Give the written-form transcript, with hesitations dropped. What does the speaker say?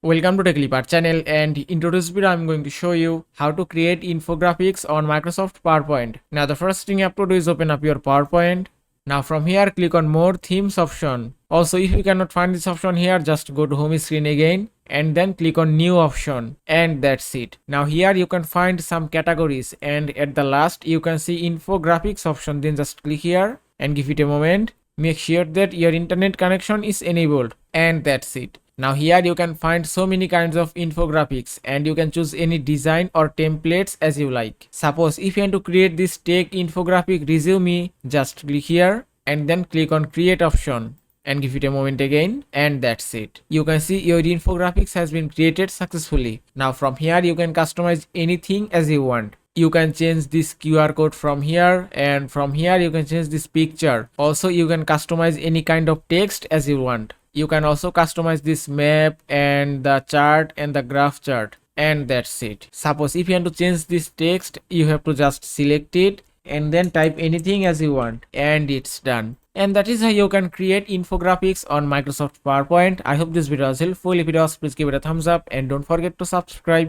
Welcome to TechLeap channel, and in today's video I'm going to show you how to create infographics on Microsoft PowerPoint. Now the first thing you have to do is open up your PowerPoint. Now from here click on more themes option. Also if you cannot find this option here, just go to home screen again and then click on new option, and that's it. Now here you can find some categories, and at the last you can see infographics option. Then just click here and give it a moment. Make sure that your internet connection is enabled, and that's it. Now here you can find so many kinds of infographics, and you can choose any design or templates as you like. Suppose if you want to create this tech infographic resume, just click here and then click on create option and give it a moment again, and that's it. You can see your infographics has been created successfully. Now from here you can customize anything as you want. You can change this QR code from here, and from here you can change this picture. Also you can customize any kind of text as you want. You can also customize this map and the chart and the graph chart, and that's it. Suppose if you want to change this text, you have to just select it and then type anything as you want, and it's done. And that is how you can create infographics on Microsoft PowerPoint. I hope this video was helpful. If it was, please give it a thumbs up and don't forget to subscribe.